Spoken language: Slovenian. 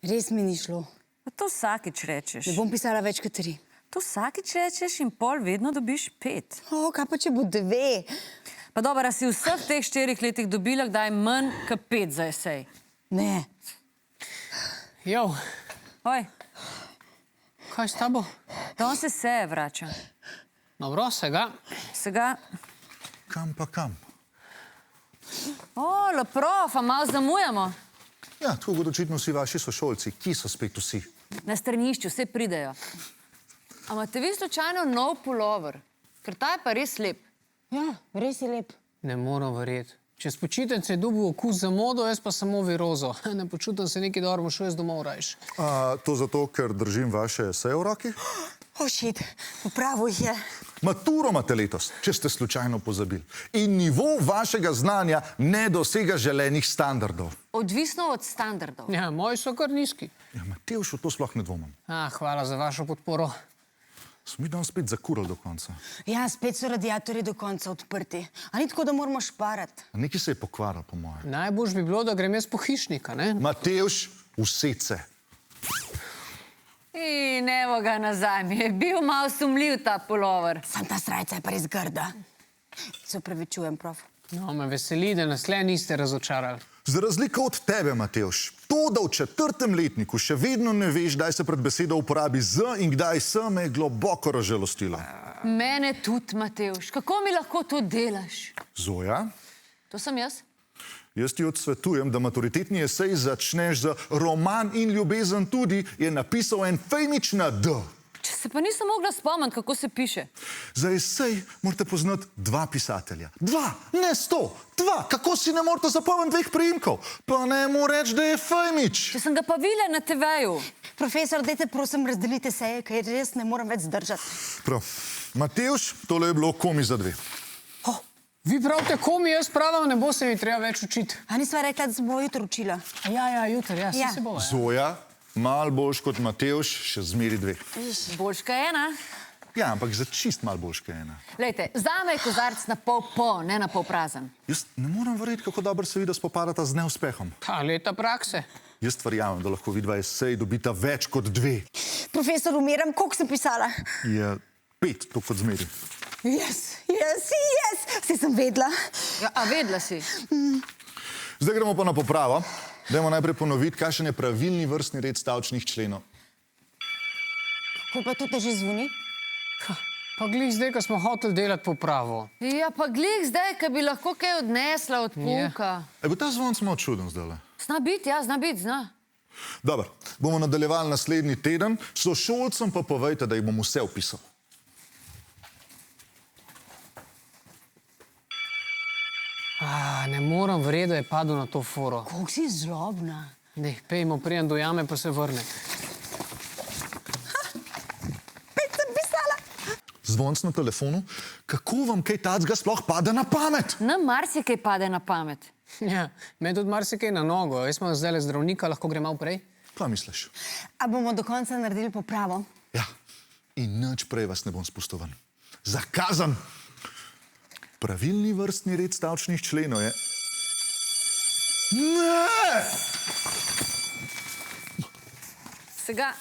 Res mi ni šlo. Pa to vsakič rečeš. Ne bom pisala več kot 3. To vsakič rečeš in pol vedno dobiš 5. O, kaj pa če bo 2? Pa dobro, a si v vseh teh 4 letih dobila kdaj manj kot 5 za esej? Ne. Jo, Oj, kaj s tabo? on se seje vrača. Dobro, sega. Sega... Kam pa kam? O, leprof, a malo zamujamo. Ja, tako kot očitno vsi vaši sošolci. Kje so spet vsi? Na stranišču, vse pridejo. A imate vi slučajno nov pulover? Ker ta je pa res lep. Ja, res je lep. Ne moram verjeti. Čez počitnice je dobil okus za modo, jaz pa samo virozo. Ne počutim se nekaj dobro, bom šel jaz domov rajš. To zato, ker držim vaše eseje v roki? O, šit, prav jih je. Maturo imate letos, če ste slučajno pozabili. In nivo vašega znanja ne dosega želenih standardov. Odvisno od standardov. Ja, moji so kar nizki. Ja, Matevž, v to sploh ne dvomim. Hvala za vašo podporo. Smo mi danes spet zakurali do konca. Ja, spet so radiatorji do konca odprti. A ni tako, da moramo šparati? Nekaj se je pokvaril, po mojem. Najboljš bi bilo, da grem jaz po hišnika, ne? Matevž, usece. In evo ga nazaj, mi je bil malo sumljiv ta pulover. Sam ta srajca je pa res grda. Se upravičujem, prof. No, me veseli, da nas le niste razočarali. Za razliko od tebe, Matevž, to, da v 4. letniku še vedno ne veš, kdaj se pred besedo uporabi z in kdaj s, me je globoko razžalostilo. Mene tudi, Matevž. Kako mi lahko to delaš? Zoja, To sem jaz. jaz ti odsvetujem, da maturitetni esej začneš z roman in ljubezen tudi, je napisal en fejmič na D. Če se pa nisem mogla spomniti, kako se piše. Za esej morate poznati 2 pisatelja. 2, ne 100, 2. Kako si ne morete zapomniti 2 priimkov? Pa ne mu reči, da je fejmič. Če sem ga pa videla na TV-ju. Profesor, dajte prosim razdelite seje, ker res ne morem več zdržati. Prav. Matevž, tole je bilo komi za 2. Vi pravite, komi, jaz pravim, ne bo se mi treba več učiti. A nisva rekla, da se bo jutro učila? Ja, jutri, ja, Ja. se bo. Ja. Zoja, malo boljš kot Matevž, še zmeri 2. Boljška ena. Ja, ampak za čist malo boljš kot 1. Lejte, zame je kozarc na pol poln, ne na pol prazen. Jaz ne morem verjeti, kako dobro se vidi spopadata z neuspehom. Leta prakse. Jaz verjamem, da lahko vidva esej dobita več kot 2. Profesor, umiram, koliko sem pisala? Je 5, to kot zmeri. Yes! Vse sem vedela. Ja, a vedela si? Zdaj gremo pa na popravo. Dajmo najprej ponoviti, kakšen je pravilni vrstni red stavčnih členov. Ko pa to te že zvoni? Pa glih zdaj, ko smo hoteli delati popravo. Ja, pa glih zdaj, ko bi lahko kaj odnesla od pouka. Bo ta zvonc malo čuden zdajle. Zna biti, ja, zna biti, zna. Dobro, bomo nadaljevali naslednji teden, sošolcem pa povejte, da jih bom vse opisal. Ne moram verjeti, da je padel na to foro. Koliko si zlobna. Ne, pejmo, prijem do jame, pa se vrne. 5 sem pisala. Zvonc na telefonu, kako vam kaj tacga sploh pade na pamet? Nam marsikaj pade na pamet. Ja, me tudi marsikaj na nogo. Jaz imam zdajle zdravnika, lahko grem malo prej. Kaj misliš? A bomo do konca naredili popravo? Ja, in nič prej vas ne bom spustil ven. Zakazan! Pravilni vrstni red stavčnih členov je... Ne! Sega.